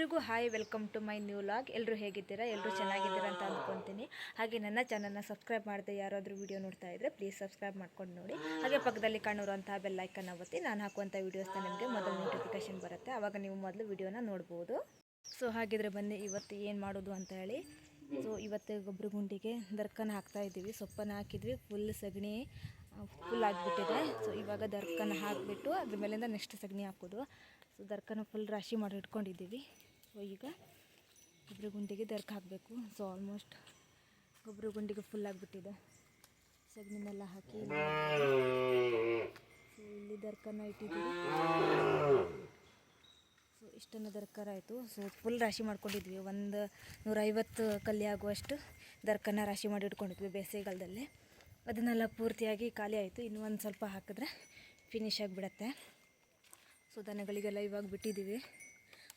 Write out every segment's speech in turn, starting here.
ಎಲ್ರಿಗೂ hi, welcome to my new vlog. ಎಲ್ಲರೂ ಹೇಗಿದ್ದೀರಾ? ಎಲ್ಲರೂ ಚೆನ್ನಾಗಿದ್ದೀರಾ ಅಂತ ಅಂದ್ಕೊತೀನಿ. ಹಾಗೆ ನನ್ನ ಚಾನಲ್ನ ಸಬ್ಸ್ಕ್ರೈಬ್ ಮಾಡದೆ ಯಾರಾದರೂ ವಿಡಿಯೋ ನೋಡ್ತಾ ಇದ್ದರೆ ಪ್ಲೀಸ್ ಸಬ್ಸ್ಕ್ರೈಬ್ ಮಾಡ್ಕೊಂಡು ನೋಡಿ. ಹಾಗೆ ಪಕ್ಕದಲ್ಲಿ ಕಾಣಿರುವಂತಹ ಬೆಲ್ ಐಕನ್ ಒತ್ತಿ ನಾನು ಹಾಕುವಂಥ ವೀಡಿಯೋಸ್ನ ನಿಮಗೆ ಮೊದಲು ನೋಟಿಫಿಕೇಶನ್ ಬರುತ್ತೆ. ಆವಾಗ ನೀವು ಮೊದಲು ವಿಡಿಯೋನ ನೋಡ್ಬೋದು. ಸೊ ಹಾಗಿದ್ರೆ ಬನ್ನಿ ಇವತ್ತು ಏನು ಮಾಡೋದು ಅಂತ ಹೇಳಿ. ಸೊ ಇವತ್ತು ಗೊಬ್ಬರ ಗುಂಡಿಗೆ ದರ್ಕನ ಹಾಕ್ತಾಯಿದ್ದೀವಿ. ಸೊಪ್ಪನ್ನು ಹಾಕಿದ್ವಿ, ಫುಲ್ ಸಗಣಿ ಫುಲ್ ಆಗಿಬಿಟ್ಟಿದೆ. ಸೊ ಇವಾಗ ದರ್ಕನ ಹಾಕಿಬಿಟ್ಟು ಅದ್ರ ಮೇಲಿಂದ ನೆಕ್ಸ್ಟ್ ಸಗಣಿ ಹಾಕೋದು. ಸೊ ದರ್ಕನ ಫುಲ್ ರಾಶಿ ಮಾಡಿ ಇಟ್ಕೊಂಡಿದ್ದೀವಿ. ಸೊ ಈಗ ಗೊಬ್ಬರ ಗುಂಡಿಗೆ ದರ್ಕ ಹಾಕಬೇಕು. ಸೊ ಆಲ್ಮೋಸ್ಟ್ ಗೊಬ್ಬರ ಗುಂಡಿಗೆ ಫುಲ್ ಆಗಿಬಿಟ್ಟಿದೆ. ಸಗಣಿನೆಲ್ಲ ಹಾಕಿ ಸೊ ಇಲ್ಲಿ ದರ್ಕನ ಇಟ್ಟಿದ್ದೀವಿ. ಸೊ ಇಷ್ಟನ್ನು ದರ್ಕರ ಆಯಿತು. ಸೊ ಫುಲ್ ರಾಶಿ ಮಾಡ್ಕೊಂಡಿದ್ವಿ. ಒಂದು 150 ಕಲ್ಲಿ ಆಗುವಷ್ಟು ದರ್ಕನ ರಾಶಿ ಮಾಡಿ ಇಟ್ಕೊಂಡಿದ್ವಿ ಬೇಸಿಗೆಗಾಲದಲ್ಲಿ. ಅದನ್ನೆಲ್ಲ ಪೂರ್ತಿಯಾಗಿ ಖಾಲಿ ಆಯಿತು. ಇನ್ನೂ ಒಂದು ಸ್ವಲ್ಪ ಹಾಕಿದ್ರೆ ಫಿನಿಶ್ ಆಗಿಬಿಡತ್ತೆ. ಸೊ ದನಗಳಿಗೆಲ್ಲ ಇವಾಗ ಬಿಟ್ಟಿದ್ದೀವಿ.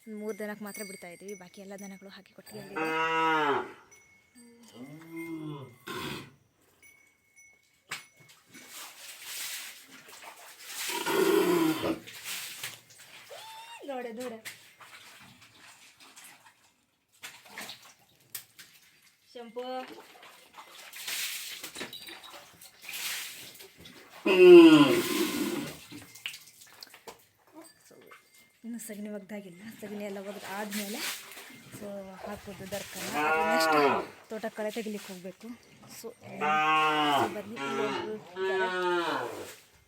ಒಂದು 3 ದನಕ್ಕೆ ಮಾತ್ರ ಬಿಡ್ತಾಯಿದ್ದೀವಿ. ಬಾಕಿ ಎಲ್ಲ ದನಗಳು ಹಾಕಿ ಕೊಟ್ಟಿದ್ದೀವಿ. ನೋಡೆ ನೋಡೆ ಶಂಪು ಇನ್ನು ಸಗಣಿ ಒಗ್ದಾಗಿಲ್ಲ. ಸಗಣಿ ಎಲ್ಲ ಒಗ್ದು ಆದಮೇಲೆ ಸೊ ಹಾಕೋದು ದರ್ಕನ. ನೆಕ್ಸ್ಟ್ ತೋಟಕ್ಕೆ ಕಳೆ ತೆಗಿಲಿಕ್ಕೆ ಹೋಗಬೇಕು. ಸೊ ಬನ್ನಿ,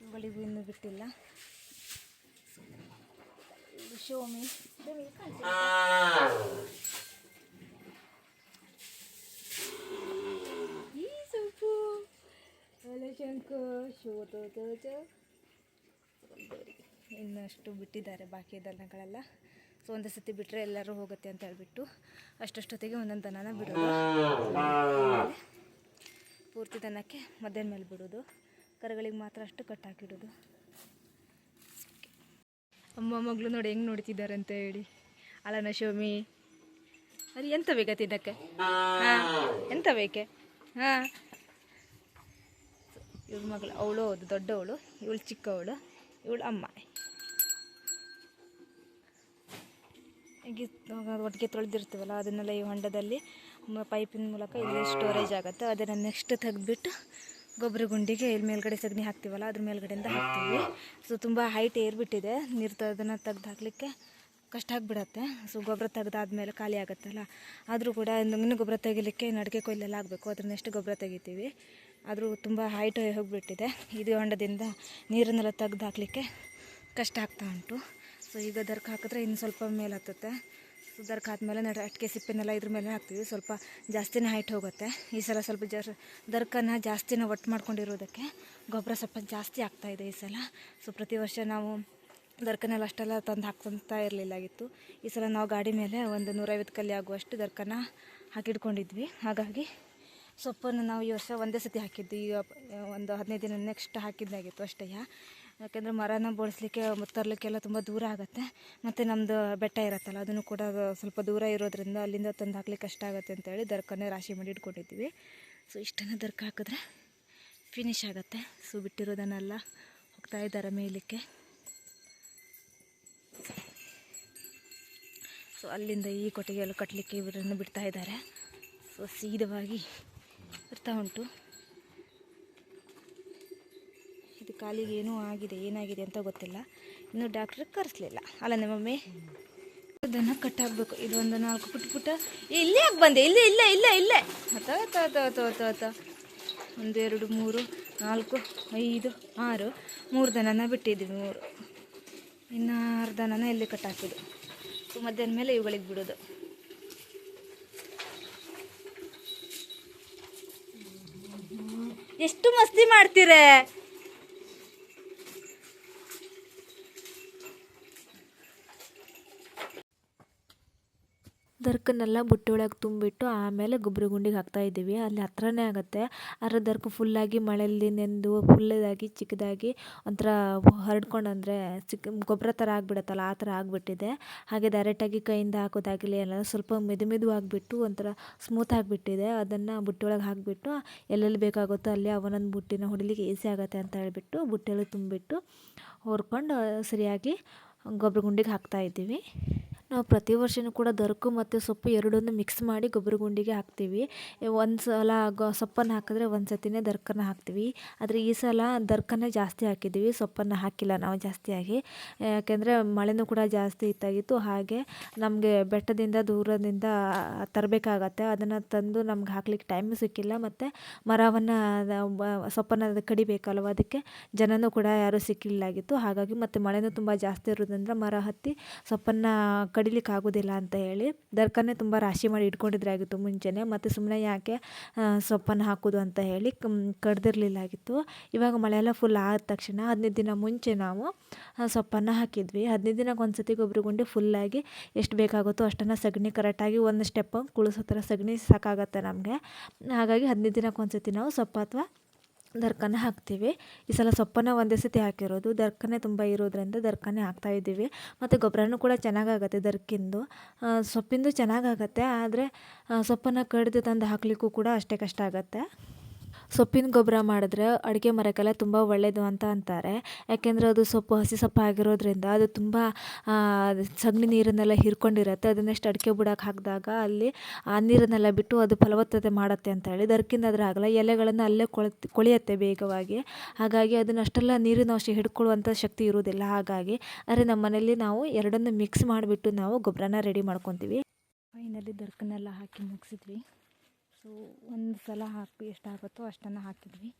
ಇವುಗಳಿಗೂ ಇನ್ನೂ ಬಿಟ್ಟಿಲ್ಲ. ಶೋಮಿ ಈ ಸೊಪ್ಪು ಶಂಕ ಶೋ ಇನ್ನಷ್ಟು ಬಿಟ್ಟಿದ್ದಾರೆ ಬಾಕಿ ದನಗಳೆಲ್ಲ. ಸೊ ಒಂದು ಸತಿ ಬಿಟ್ಟರೆ ಎಲ್ಲರೂ ಹೋಗುತ್ತೆ ಅಂತ ಹೇಳ್ಬಿಟ್ಟು ಅಷ್ಟೊತ್ತಿಗೆ ಒಂದೊಂದು ದನನ ಬಿಡೋದು. ಪೂರ್ತಿ ದನಕ್ಕೆ ಮಧ್ಯಾಹ್ನ ಮೇಲೆ ಬಿಡೋದು. ಕರುಗಳಿಗೆ ಮಾತ್ರ ಅಷ್ಟು ಕಟ್ಟಾಕಿಡೋದು. ಅಮ್ಮ ಮಗಳು ನೋಡಿ ಹೆಂಗೆ ನೋಡ್ತಿದ್ದಾರೆ ಅಂತ ಹೇಳಿ. ಅಲ್ಲನ ಶೋಮಿ, ಅರಿ ಎಂತ ಬೇಕಾ ತಿನ್ನಕ್ಕೆ? ಹಾಂ ಎಂತ ಬೇಕೆ? ಹಾಂ ಇವಳ ಮಗಳು, ಅವಳು ಹೌದು ದೊಡ್ಡವಳು, ಇವಳು ಚಿಕ್ಕವಳು, ಇವಳು ಅಮ್ಮ. ಒಟ್ಟಿಗೆ ತೊಳೆದಿರ್ತೀವಲ್ಲ ಅದನ್ನೆಲ್ಲ ಈ ಹೊಂಡದಲ್ಲಿ ಪೈಪಿನ ಮೂಲಕ ಇಲ್ಲಿ ಸ್ಟೋರೇಜ್ ಆಗುತ್ತೆ. ಅದನ್ನು ನೆಕ್ಸ್ಟ್ ತೆಗೆದ್ಬಿಟ್ಟು ಗೊಬ್ಬರ ಗುಂಡಿಗೆ ಇಲ್ಲಿ ಮೇಲ್ಗಡೆ ಸಗಣಿ ಹಾಕ್ತೀವಲ್ಲ ಅದ್ರ ಮೇಲ್ಗಡೆಯಿಂದ ಹಾಕ್ತೀವಿ. ಸೊ ತುಂಬ ಹೈಟ್ ಏರ್ಬಿಟ್ಟಿದೆ. ಅದನ್ನು ತೆಗ್ದು ಹಾಕಲಿಕ್ಕೆ ಕಷ್ಟ ಆಗಿಬಿಡತ್ತೆ. ಸೊ ಗೊಬ್ಬರ ತೆಗ್ದಾದ್ಮೇಲೆ ಖಾಲಿ ಆಗುತ್ತಲ್ಲ. ಆದರೂ ಕೂಡ ಇನ್ನೂ ಗೊಬ್ಬರ ತೆಗಿಲಿಕ್ಕೆ ನಡಿಗೆ ಕೊಯ್ಲೆಲ್ಲ ಆಗಬೇಕು. ಅದ್ರ ನೆಕ್ಸ್ಟ್ ಗೊಬ್ಬರ ತೆಗಿತೀವಿ. ಆದರೂ ತುಂಬ ಹೈಟ್ ಹೋಗಿಬಿಟ್ಟಿದೆ. ಇದು ಹೊಂಡದಿಂದ ನೀರನ್ನೆಲ್ಲ ತೆಗ್ದು ಹಾಕಲಿಕ್ಕೆ ಕಷ್ಟ ಆಗ್ತಾ ಉಂಟು. ಸೊ ಈಗ ದರ್ಕ ಹಾಕಿದ್ರೆ ಇನ್ನು ಸ್ವಲ್ಪ ಮೇಲೆ ಹತ್ತುತ್ತೆ. ಸೊ ದರ್ಕ ಆದಮೇಲೆ ಅಟ್ಟಿಗೆ ಸಿಪ್ಪೆನೆಲ್ಲ ಇದ್ರ ಮೇಲೆ ಹಾಕ್ತೀವಿ. ಸ್ವಲ್ಪ ಜಾಸ್ತಿನೇ ಹೈಟ್ ಹೋಗುತ್ತೆ. ಈ ಸಲ ಸ್ವಲ್ಪ ದರ್ಕನ ಜಾಸ್ತಿನ ಒಟ್ಟು ಮಾಡ್ಕೊಂಡಿರೋದಕ್ಕೆ ಗೊಬ್ಬರ ಸ್ವಲ್ಪ ಜಾಸ್ತಿ ಆಗ್ತಾಯಿದೆ ಈ ಸಲ. ಸೊ ಪ್ರತಿ ವರ್ಷ ನಾವು ದರ್ಕನೆಲ್ಲ ಅಷ್ಟೆಲ್ಲ ತಂದು ಹಾಕ್ತಾ ಇರಲಿಲ್ಲಾಗಿತ್ತು. ಈ ಸಲ ನಾವು ಗಾಡಿ ಮೇಲೆ ಒಂದು 150 ಕಲ್ಲಿ ಆಗುವಷ್ಟು ದರ್ಕನ ಹಾಕಿಡ್ಕೊಂಡಿದ್ವಿ. ಹಾಗಾಗಿ ಸೊಪ್ಪನ್ನು ನಾವು ಈ ವರ್ಷ ಒಂದೇ ಸತಿ ಹಾಕಿದ್ವಿ. ಒಂದು 15 ದಿನ ನೆಕ್ಸ್ಟ್ ಹಾಕಿದ್ದಾಗಿತ್ತು ಅಷ್ಟೇ. ಯಾಕೆಂದರೆ ಮರನ ಬೋಳಿಸ್ಲಿಕ್ಕೆ ತರಲಿಕ್ಕೆಲ್ಲ ತುಂಬ ದೂರ ಆಗುತ್ತೆ. ಮತ್ತು ನಮ್ಮದು ಬೆಟ್ಟ ಇರುತ್ತಲ್ಲ ಅದನ್ನು ಕೂಡ ಸ್ವಲ್ಪ ದೂರ ಇರೋದ್ರಿಂದ ಅಲ್ಲಿಂದ ತಂದು ಹಾಕ್ಲಿಕ್ಕೆ ಕಷ್ಟ ಆಗುತ್ತೆ ಅಂತೇಳಿ ದರ್ಕನೇ ರಾಶಿ ಮಾಡಿ ಇಟ್ಕೊಂಡಿದ್ವಿ. ಸೊ ಇಷ್ಟನ್ನು ದರ್ಕ ಹಾಕಿದ್ರೆ ಫಿನಿಶ್ ಆಗುತ್ತೆ. ಸೊ ಬಿಟ್ಟಿರೋದನ್ನೆಲ್ಲ ಹೋಗ್ತಾ ಇದ್ದಾರೆ ಮೇಯಲಿಕ್ಕೆ. ಸೊ ಅಲ್ಲಿಂದ ಈ ಕೊಟ್ಟಿಗೆಲ್ಲ ಕಟ್ಟಲಿಕ್ಕೆ ಇವರನ್ನು ಬಿಡ್ತಾ ಇದ್ದಾರೆ. ಸೊ ಸೀದವಾಗಿ ಬರ್ತಾ ಉಂಟು. ಇದು ಕಾಲಿಗೆ ಏನೂ ಏನಾಗಿದೆ ಅಂತ ಗೊತ್ತಿಲ್ಲ. ಇನ್ನೂ ಡಾಕ್ಟ್ರಿಗೆ ಕರೆಸಲಿಲ್ಲ ಅಲ್ಲ ನಮ್ಮಮ್ಮಿ. ಅದನ್ನು ಕಟ್ಟಾಕಬೇಕು. ಇದು ಒಂದು 4 ಪುಟ್ಟ ಇಲ್ಲೇ ಯಾಕೆ ಬಂದೆ? ಇಲ್ಲೇ ಇಲ್ಲೇ ಇಲ್ಲೇ ಇಲ್ಲೇ ಹತ್ತ 1 2 3 4 5 6 3 ದನನ ಬಿಟ್ಟಿದ್ದೀವಿ. 3 ಇನ್ನು 6 ದನನ ಇಲ್ಲಿ ಕಟ್ಟಾಕಿದ್ದು. ಸೊ ಮಧ್ಯಾಹ್ನ ಮೇಲೆ ಇವುಗಳಿಗೆ ಬಿಡೋದು. ಎಷ್ಟು ಮಸ್ತಿ ಮಾಡ್ತೀರೇ? ದರ್ಕನ್ನೆಲ್ಲ ಬುಟ್ಟಿ ಒಳಗೆ ತುಂಬಿಟ್ಟು ಆಮೇಲೆ ಗೊಬ್ಬರ ಗುಂಡಿಗೆ ಹಾಕ್ತಾಯಿದ್ದೀವಿ. ಅಲ್ಲಿ ಹತ್ರನೇ ಆಗುತ್ತೆ. ಅದ್ರ ದರ್ಕ ಫುಲ್ಲಾಗಿ ಮಳೆಯಲ್ಲಿ ನೆಂದು ಫುಲ್ಲಾಗಿ ಚಿಕ್ಕದಾಗಿ ಒಂಥರ ಹರಡ್ಕೊಂಡು ಅಂದರೆ ಗೊಬ್ಬರ ಥರ ಆಗಿಬಿಡುತ್ತಲ್ಲ ಆ ಥರ ಆಗಿಬಿಟ್ಟಿದೆ. ಹಾಗೆ ಡೈರೆಕ್ಟಾಗಿ ಕೈಯಿಂದ ಹಾಕೋದಾಗಲಿ ಎಲ್ಲ ಸ್ವಲ್ಪ ಮೆದು ಆಗಿಬಿಟ್ಟು ಒಂಥರ ಸ್ಮೂತ್ ಆಗಿಬಿಟ್ಟಿದೆ. ಅದನ್ನು ಬುಟ್ಟಿ ಒಳಗೆ ಹಾಕಿಬಿಟ್ಟು ಎಲ್ಲೆಲ್ಲಿ ಬೇಕಾಗುತ್ತೋ ಅಲ್ಲಿ ಅವನೊಂದು ಬುಟ್ಟಿನ ಹೊಡಿಲಿಕ್ಕೆ ಈಸಿ ಆಗುತ್ತೆ ಅಂತ ಹೇಳಿಬಿಟ್ಟು ಬುಟ್ಟಿಯಲ್ಲಿ ತುಂಬಿಟ್ಟು ಹೊರ್ಕೊಂಡು ಸರಿಯಾಗಿ ಗೊಬ್ಬರ ಗುಂಡಿಗೆ ಹಾಕ್ತಾಯಿದ್ದೀವಿ. ನಾವು ಪ್ರತಿ ವರ್ಷವೂ ಕೂಡ ದರ್ಕು ಮತ್ತು ಸೊಪ್ಪು ಎರಡನ್ನೂ ಮಿಕ್ಸ್ ಮಾಡಿ ಗೊಬ್ಬರ ಗುಂಡಿಗೆ ಹಾಕ್ತೀವಿ. ಒಂದು ಸಲ ಸೊಪ್ಪನ್ನು ಹಾಕಿದ್ರೆ ಒಂದು ಸತಿನೇ ದರ್ಕನ್ನು ಹಾಕ್ತೀವಿ. ಆದರೆ ಈ ಸಲ ದರ್ಕನ್ನೇ ಜಾಸ್ತಿ ಹಾಕಿದ್ದೀವಿ, ಸೊಪ್ಪನ್ನು ಹಾಕಿಲ್ಲ ನಾವು ಜಾಸ್ತಿಯಾಗಿ. ಯಾಕೆಂದರೆ ಮಳೆನೂ ಕೂಡ ಜಾಸ್ತಿ ಇತ್ತಾಗಿತ್ತು. ಹಾಗೆ ನಮಗೆ ಬೆಟ್ಟದಿಂದ ದೂರದಿಂದ ತರಬೇಕಾಗತ್ತೆ. ಅದನ್ನು ತಂದು ನಮ್ಗೆ ಹಾಕ್ಲಿಕ್ಕೆ ಟೈಮು ಸಿಕ್ಕಿಲ್ಲ. ಮತ್ತು ಮರವನ್ನು ಸೊಪ್ಪನ್ನು ಕಡಿಬೇಕಲ್ವ, ಅದಕ್ಕೆ ಜನನೂ ಕೂಡ ಯಾರೂ ಸಿಕ್ಕಿಲ್ಲಾಗಿತ್ತು. ಹಾಗಾಗಿ ಮತ್ತು ಮಳೆನೂ ತುಂಬ ಜಾಸ್ತಿ ಇರೋದ್ರಿಂದ ಮರ ಹತ್ತಿ ಸೊಪ್ಪನ್ನು ಕಡಿಲಿಕ್ಕೆ ಆಗೋದಿಲ್ಲ ಅಂತ ಹೇಳಿ ದರ್ಕನ್ನೇ ತುಂಬ ರಾಶಿ ಮಾಡಿ ಇಟ್ಕೊಂಡಿದ್ರೆ ಆಗಿತ್ತು ಮುಂಚೆನೇ. ಮತ್ತು ಸುಮ್ಮನೆ ಯಾಕೆ ಸೊಪ್ಪನ್ನು ಹಾಕೋದು ಅಂತ ಹೇಳಿ ಕಡ್ದಿರಲಿಲ್ಲಾಗಿತ್ತು. ಇವಾಗ ಮಳೆಯೆಲ್ಲ ಫುಲ್ ಆದ ತಕ್ಷಣ 15 ದಿನ ಮುಂಚೆ ನಾವು ಸೊಪ್ಪನ್ನು ಹಾಕಿದ್ವಿ. 15 ದಿನಕ್ಕೆ ಒಂದು ಸತಿ ಗೊಬ್ಬರ ಗುಂಡಿ ಫುಲ್ಲಾಗಿ ಎಷ್ಟು ಬೇಕಾಗುತ್ತೋ ಅಷ್ಟನ್ನು ಸಗಣಿ ಕರೆಕ್ಟಾಗಿ ಒಂದು ಸ್ಟೆಪ್ ಕುಳಿಸೋ ಥರ ಸಗಣಿ ಸಾಕಾಗತ್ತೆ ನಮಗೆ. ಹಾಗಾಗಿ 15 ದಿನಕ್ಕೆ ಒಂದು ಸತಿ ನಾವು ಸೊಪ್ಪು ಅಥವಾ ದರ್ಕನ್ನ ಹಾಕ್ತೀವಿ. ಈ ಸಲ ಸೊಪ್ಪನ್ನು ಒಂದೇ ಸತಿ ಹಾಕಿರೋದು, ದರ್ಕನ್ನೇ ತುಂಬ ಇರೋದ್ರಿಂದ ದರ್ಕನ್ನೇ ಹಾಕ್ತಾಯಿದ್ದೀವಿ. ಮತ್ತು ಗೊಬ್ಬರನೂ ಕೂಡ ಚೆನ್ನಾಗಾಗತ್ತೆ ದರ್ಕಿಂದು. ಸೊಪ್ಪಿಂದು ಚೆನ್ನಾಗಾಗತ್ತೆ, ಆದರೆ ಸೊಪ್ಪನ್ನು ಕಡಿದು ತಂದು ಹಾಕಲಿಕ್ಕೂ ಕೂಡ ಅಷ್ಟೇ ಕಷ್ಟ ಆಗುತ್ತೆ. ಸೊಪ್ಪಿನ ಗೊಬ್ಬರ ಮಾಡಿದ್ರೆ ಅಡುಗೆ ಮರಕ್ಕೆಲ್ಲ ತುಂಬ ಒಳ್ಳೆಯದು ಅಂತ ಅಂತಾರೆ. ಯಾಕೆಂದರೆ ಅದು ಸೊಪ್ಪು ಹಸಿ ಸೊಪ್ಪು ಆಗಿರೋದ್ರಿಂದ ಅದು ತುಂಬ ಸಗಣಿ ನೀರನ್ನೆಲ್ಲ ಹೀರ್ಕೊಂಡಿರುತ್ತೆ. ಅದನ್ನೆಷ್ಟು ಅಡಿಕೆ ಬುಡಕ್ಕೆ ಹಾಕಿದಾಗ ಅಲ್ಲಿ ಆ ನೀರನ್ನೆಲ್ಲ ಬಿಟ್ಟು ಅದು ಫಲವತ್ತತೆ ಮಾಡುತ್ತೆ ಅಂತ ಹೇಳಿ. ದರ್ಕಿಂದ ಆದರೆ ಆಗಲ್ಲ, ಎಲೆಗಳನ್ನು ಅಲ್ಲೇ ಕೊಳೆಯುತ್ತೆ ಬೇಗವಾಗಿ. ಹಾಗಾಗಿ ಅದನ್ನು ಅಷ್ಟೆಲ್ಲ ನೀರಿನ ಅಂಶ ಹಿಡ್ಕೊಳ್ಳುವಂಥ ಶಕ್ತಿ ಇರೋದಿಲ್ಲ. ಹಾಗಾಗಿ ಆದರೆ ನಮ್ಮ ಮನೇಲಿ ನಾವು ಎರಡನ್ನೂ ಮಿಕ್ಸ್ ಮಾಡಿಬಿಟ್ಟು ನಾವು ಗೊಬ್ಬರನ ರೆಡಿ ಮಾಡ್ಕೊತೀವಿ. ಫೈನಲಿ ದರ್ಕನ್ನೆಲ್ಲ ಹಾಕಿ ಮುಗಿಸಿದ್ವಿ. ಸೊ ಒಂದು ಸಲ ಹಾಕಿ ಎಷ್ಟಾಗುತ್ತೋ ಅಷ್ಟನ್ನು ಹಾಕಿದ್ವಿ.